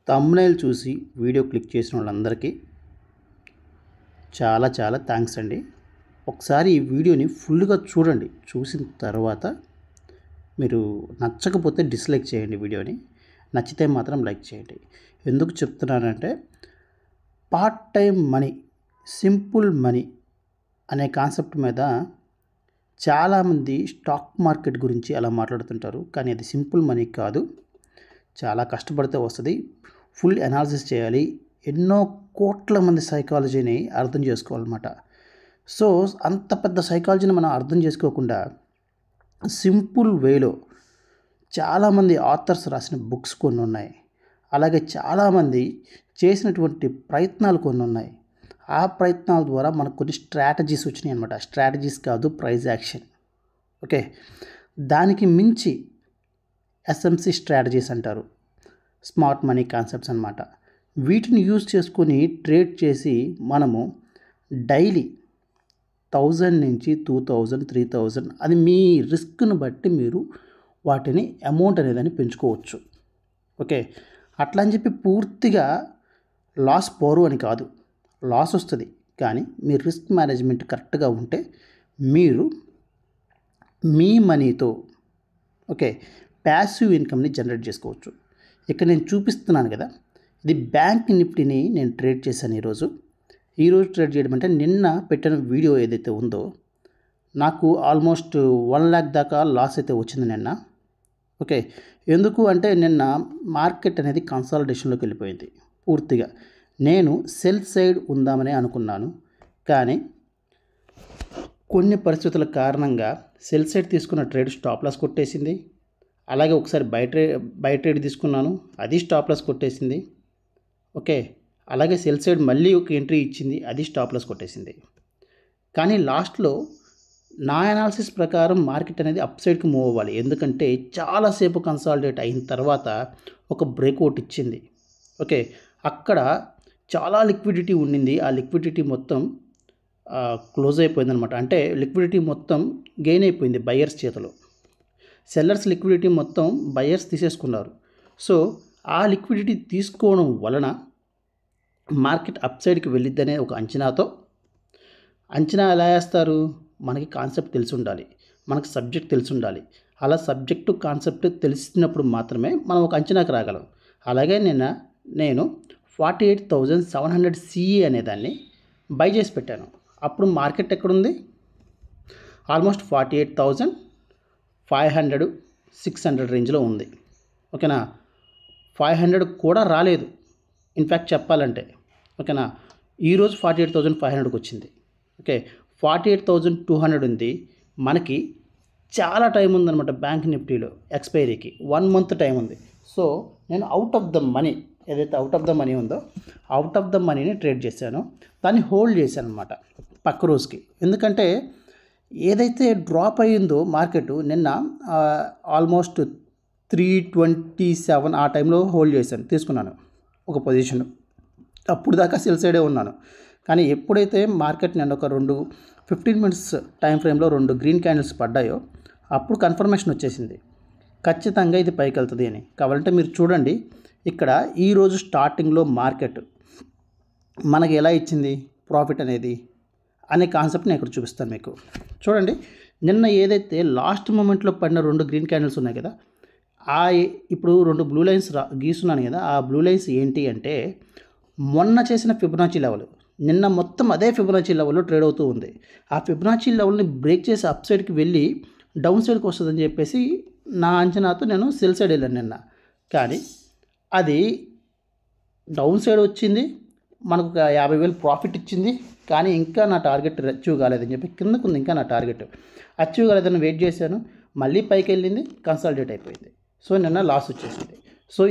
Thumbnail చూసి video click చేసిన వాళ్ళందరికీ చాలా చాలా థ్యాంక్స్ అండి. ఒకసారి ఈ వీడియోని ఫుల్గా చూడండి. చూసిన తర్వాత మీరు నచ్చకపోతే డిస్లైక్ చేయండి వీడియోని. నచ్చితే మాత్రం లైక్ చేయండి. ఎందుకు చెప్తున్నానంటే part time money, simple money అనే కాన్సెప్ట్ మీద చాలామంది స్టాక్ మార్కెట్ గురించి అలా మాట్లాడుతుంటారు. కానీ అది సింపుల్ మనీ కాదు. చాలా కష్టపడితే వస్తుంది. ఫుల్ అనాలిసిస్ చేయాలి. ఎన్నో కోట్ల మంది సైకాలజీని అర్థం చేసుకోవాలన్నమాట. సో అంత పెద్ద సైకాలజీని మనం అర్థం చేసుకోకుండా సింపుల్ వేలో చాలామంది ఆథర్స్ రాసిన బుక్స్ కొన్ని ఉన్నాయి. అలాగే చాలామంది చేసినటువంటి ప్రయత్నాలు కొన్ని ఉన్నాయి. ఆ ప్రయత్నాల ద్వారా మనకు కొన్ని స్ట్రాటజీస్ వచ్చినాయి అనమాట. స్ట్రాటజీస్ కాదు, ప్రైజ్ యాక్షన్. ఓకే, దానికి మించి ఎస్ఎంసి స్ట్రాటజీస్ అంటారు, స్మార్ట్ మనీ కాన్సెప్ట్స్ అన్నమాట. వీటిని యూజ్ చేసుకొని ట్రేడ్ చేసి మనము డైలీ 1000 నుంచి 2000, 3000 అది మీ రిస్క్ను బట్టి మీరు వాటిని అమౌంట్ అనేదాన్ని పెంచుకోవచ్చు. ఓకే, అట్లా అని చెప్పి పూర్తిగా లాస్ పోరు అని కాదు. లాస్ వస్తుంది, కానీ మీ రిస్క్ మేనేజ్మెంట్ కరెక్ట్గా ఉంటే మీరు మీ మనీతో ఓకే ప్యాసివ్ ఇన్కమ్ని జనరేట్ చేసుకోవచ్చు. ఇక్కడ నేను చూపిస్తున్నాను కదా, ఇది బ్యాంక్ నిఫ్టీని నేను ట్రేడ్ చేశాను ఈరోజు ట్రేడ్ చేయడం అంటే నిన్న పెట్టిన వీడియో ఏదైతే ఉందో నాకు ఆల్మోస్ట్ 1 lakh దాకా లాస్ అయితే వచ్చింది నిన్న. ఓకే, ఎందుకు అంటే నిన్న మార్కెట్ అనేది కన్సాలిడేషన్లోకి వెళ్ళిపోయింది పూర్తిగా. నేను సెల్ సైడ్ ఉందామని అనుకున్నాను, కానీ కొన్ని పరిస్థితుల కారణంగా సెల్ సైడ్ తీసుకున్న ట్రేడ్ స్టాప్ లాస్ కొట్టేసింది. అలాగే ఒకసారి బై ట్రేడ్ తీసుకున్నాను, అది స్టాప్ లాస్ కొట్టేసింది. ఓకే, అలాగే సెల్ సైడ్ మళ్ళీ ఒక ఎంట్రీ ఇచ్చింది, అది స్టాప్ లాస్ కొట్టేసింది. కానీ లాస్ట్లో నా అనాలిసిస్ ప్రకారం మార్కెట్ అనేది అప్ సైడ్కి మూవ్ అవ్వాలి. ఎందుకంటే చాలాసేపు కన్సాలిడేట్ అయిన తర్వాత ఒక బ్రేక్అవుట్ ఇచ్చింది. ఓకే, అక్కడ చాలా లిక్విడిటీ ఉండింది. ఆ లిక్విడిటీ మొత్తం క్లోజ్ అయిపోయిందనమాట. అంటే లిక్విడిటీ మొత్తం గెయిన్ అయిపోయింది బయర్స్ చేతిలో. సెల్లర్స్ లిక్విడిటీ మొత్తం బయర్స్ తీసేసుకున్నారు. సో ఆ లిక్విడిటీ తీసుకోవడం వలన మార్కెట్ అప్ సైడ్కి వెళ్ళిద్దనే ఒక అంచనా ఎలా వేస్తారు? మనకి కాన్సెప్ట్ తెలిసి ఉండాలి, మనకి సబ్జెక్ట్ తెలిసి ఉండాలి. అలా సబ్జెక్టు కాన్సెప్ట్ తెలిసినప్పుడు మాత్రమే మనం ఒక అంచనాకు రాగలం. అలాగే నేను 48,700 CE అనేదాన్ని బై చేసి పెట్టాను. అప్పుడు మార్కెట్ ఎక్కడుంది? ఆల్మోస్ట్ 48,500, 600 రేంజ్లో ఉంది. ఓకేనా, 500 కూడా రాలేదు ఇన్ఫ్యాక్ట్ చెప్పాలంటే. ఓకేనా, ఈరోజు 48,500కి వచ్చింది. ఓకే, 48,200 ఉంది. మనకి చాలా టైం ఉందన్నమాట బ్యాంక్ నిఫ్టీలో ఎక్స్పైరీకి 1 month టైం ఉంది. సో నేను అవుట్ ఆఫ్ ద మనీ ఏదైతే అవుట్ ఆఫ్ ద మనీ ఉందో అవుట్ ఆఫ్ ద మనీని ట్రేడ్ చేశాను. దాన్ని హోల్డ్ చేశాను అనమాట పక్క రోజుకి. ఎందుకంటే ఏదైతే డ్రాప్ అయ్యిందో మార్కెట్ నిన్న ఆల్మోస్ట్ 327 ఆ టైంలో హోల్డ్ చేశాను, తీసుకున్నాను ఒక పొజిషన్. అప్పుడు దాకా సెల్ సైడే ఉన్నాను. కానీ ఎప్పుడైతే మార్కెట్ నిన్న ఒక 15 minutes టైం ఫ్రేమ్లో 2 గ్రీన్ క్యాండిల్స్ పడ్డాయో అప్పుడు కన్ఫర్మేషన్ వచ్చేసింది ఖచ్చితంగా ఇది పైకి వెళ్తుంది అని. కావాలంటే మీరు చూడండి, ఇక్కడ ఈరోజు స్టార్టింగ్లో మార్కెట్ మనకి ఎలా ఇచ్చింది ప్రాఫిట్ అనేది అనే కాన్సెప్ట్ని ఇక్కడ చూపిస్తాను మీకు. చూడండి, నిన్న ఏదైతే లాస్ట్ మూమెంట్లో పడిన 2 గ్రీన్ క్యాండిల్స్ ఉన్నాయి కదా, ఇప్పుడు 2 బ్లూ లైన్స్ గీస్తున్నాను కదా, ఆ బ్లూ లైన్స్ ఏంటి అంటే మొన్న చేసిన ఫిబొనాచి లెవెల్. నిన్న మొత్తం అదే ఫిబొనాచి లెవెల్లో ట్రేడ్ అవుతూ ఉంది. ఆ ఫిబొనాచి లెవెల్ని బ్రేక్ చేసి అప్ సైడ్కి వెళ్ళి డౌన్ సైడ్కి వస్తుందని చెప్పేసి నా అంచనాతో నేను సెల్ సైడ్ వెళ్ళాను నిన్న. కానీ అది డౌన్ సైడ్ వచ్చింది, మనకు ఒక 50,000 ప్రాఫిట్ ఇచ్చింది. కానీ ఇంకా నా టార్గెట్ అచీవ్ కాలేదని చెప్పి కిందకుంది. ఇంకా నా టార్గెట్ అచీవ్ కాలేదని వెయిట్ చేశాను. మళ్ళీ పైకి వెళ్ళింది, కన్సాలిడేట్ అయిపోయింది. సో నిన్న లాస్ వచ్చేసింది. సో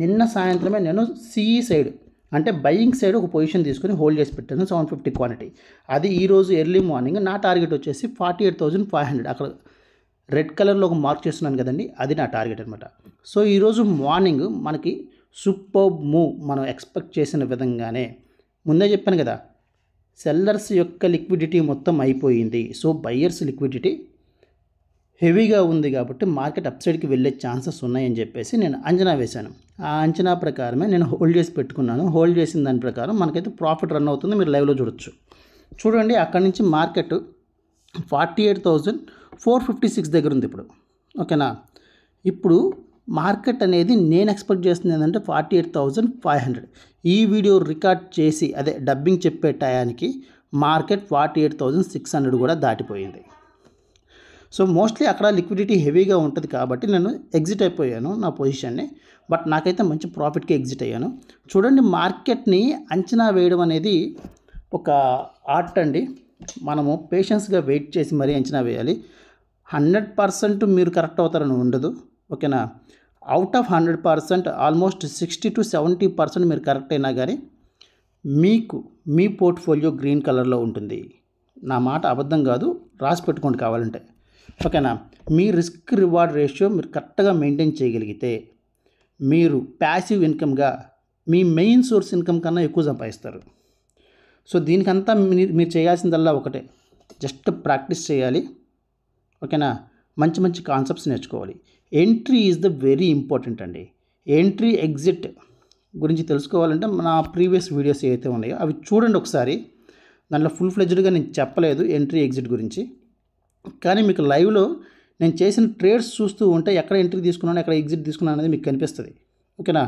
నిన్న సాయంత్రమే నేను సిఈ సైడ్ అంటే బయింగ్ సైడ్ ఒక పొజిషన్ తీసుకొని హోల్డ్ చేసి పెట్టాను 750 క్వాంటిటీ. అది ఈరోజు ఎర్లీ మార్నింగ్ నా టార్గెట్ వచ్చేసి 48,500. అక్కడ రెడ్ కలర్లో ఒక మార్క్ చేస్తున్నాను కదండి, అది నా టార్గెట్ అనమాట. సో ఈరోజు మార్నింగ్ మనకి సూపర్ మూవ్ మనం ఎక్స్పెక్ట్ చేసిన విధంగానే ముందే చెప్పాను కదా, సెల్లర్స్ యొక్క లిక్విడిటీ మొత్తం అయిపోయింది. సో బయ్యర్స్ లిక్విడిటీ హెవీగా ఉంది కాబట్టి మార్కెట్ అప్సైడ్కి వెళ్ళే ఛాన్సెస్ ఉన్నాయని చెప్పేసి నేను అంచనా వేశాను. ఆ అంచనా ప్రకారమే నేను హోల్డ్ చేసి పెట్టుకున్నాను. హోల్డ్ చేసిన దాని ప్రకారం మనకైతే ప్రాఫిట్ రన్ అవుతుంది. మీరు లైవ్లో చూడొచ్చు. చూడండి, అక్కడి నుంచి మార్కెట్ 48,456 దగ్గర ఉంది ఇప్పుడు. ఓకేనా, ఇప్పుడు మార్కెట్ అనేది నేను ఎక్స్పెక్ట్ చేస్తుంది ఏంటంటే 48,500. ఈ వీడియో రికార్డ్ చేసి అదే డబ్బింగ్ చెప్పే టయానికి మార్కెట్ 48,600 కూడా దాటిపోయింది. సో మోస్ట్లీ అక్కడ లిక్విడిటీ హెవీగా ఉంటుంది కాబట్టి నేను ఎగ్జిట్ అయిపోయాను నా పొజిషన్ని. బట్ నాకైతే మంచి ప్రాఫిట్కి ఎగ్జిట్ అయ్యాను. చూడండి, మార్కెట్ని అంచనా వేయడం అనేది ఒక ఆర్ట్ అండి. మనము పేషెన్స్గా వెయిట్ చేసి మరీ అంచనా వేయాలి. 100% మీరు కరెక్ట్ అవుతారని ఉండదు. ఓకేనా, అవుట్ ఆఫ్ 100% ఆల్మోస్ట్ 60 to 70% మీరు కరెక్ట్ అయినా కానీ మీకు మీ పోర్ట్ఫోలియో గ్రీన్ కలర్లో ఉంటుంది. నా మాట అబద్ధం కాదు, రాసి పెట్టుకోండి కావాలంటే. ఓకేనా, మీ రిస్క్ రివార్డ్ రేషియో మీరు కరెక్ట్గా మెయింటైన్ చేయగలిగితే మీరు ప్యాసివ్ ఇన్కమ్గా మీ మెయిన్ సోర్స్ ఇన్కమ్ కన్నా ఎక్కువ సంపాదిస్తారు. సో దీనికంతా మీరు చేయాల్సిందల్లా ఒకటే, జస్ట్ ప్రాక్టీస్ చేయాలి. ఓకేనా, మంచి మంచి కాన్సెప్ట్స్ నేర్చుకోవాలి. Entry is the very important అండి. ఎంట్రీ ఎగ్జిట్ గురించి తెలుసుకోవాలంటే నా ప్రీవియస్ వీడియోస్ ఏవైతే ఉన్నాయో అవి చూడండి ఒకసారి. దాంట్లో ఫుల్ ఫ్లెడ్జ్డ్గా నేను చెప్పలేదు ఎంట్రీ ఎగ్జిట్ గురించి, కానీ మీకు లైవ్లో నేను చేసిన ట్రేడ్స్ చూస్తూ ఉంటే ఎక్కడ ఎంట్రీ తీసుకున్నాను ఎక్కడ ఎగ్జిట్ తీసుకున్నాను అనేది మీకు కనిపిస్తుంది. ఓకేనా,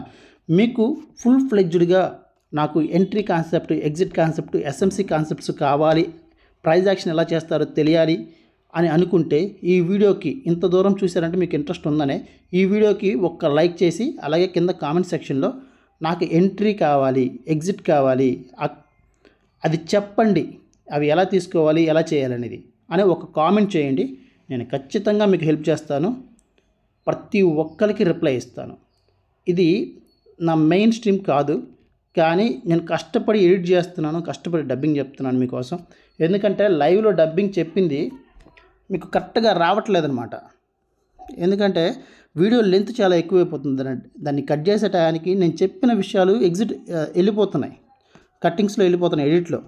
మీకు ఫుల్ ఫ్లెడ్జ్డ్గా నాకు entry concept, exit concept, SMC concepts కావాలి, ప్రైజ్ యాక్షన్ ఎలా చేస్తారో తెలియాలి అని అనుకుంటే ఈ వీడియోకి ఇంత దూరం చూసారంటే మీకు ఇంట్రెస్ట్ ఉందనే ఈ వీడియోకి ఒక్క లైక్ చేసి అలాగే కింద కామెంట్ సెక్షన్లో నాకు ఎంట్రీ కావాలి, ఎగ్జిట్ కావాలి అది చెప్పండి, అవి ఎలా తీసుకోవాలి ఎలా చేయాలనేది అనే ఒక కామెంట్ చేయండి. నేను ఖచ్చితంగా మీకు హెల్ప్ చేస్తాను. ప్రతి ఒక్కరికి రిప్లై ఇస్తాను. ఇది నా మెయిన్ స్ట్రీమ్ కాదు, కానీ నేను కష్టపడి ఎడిట్ చేస్తున్నాను, కష్టపడి డబ్బింగ్ చెప్తున్నాను మీకోసం. ఎందుకంటే లైవ్లో డబ్బింగ్ చెప్పింది మీకు కరెక్ట్గా రావట్లేదన్నమాట. ఎందుకంటే వీడియో లెంత్ చాలా ఎక్కువైపోతుంది. దాన్ని కట్ చేసే టయానికి నేను చెప్పిన విషయాలు ఎగ్జిట్ వెళ్ళిపోతున్నాయి, కట్టింగ్స్లో వెళ్ళిపోతున్నాయి, ఎడిట్లో.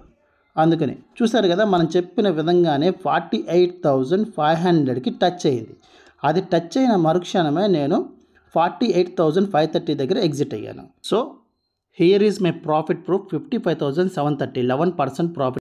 అందుకని చూసారు కదా, మనం చెప్పిన విధంగానే 48,500కి టచ్ అయ్యింది. అది టచ్ అయిన మరుక్షణమే నేను 48,530 దగ్గర ఎగ్జిట్ అయ్యాను. So here is my profit proof, 55,730, 11% profit.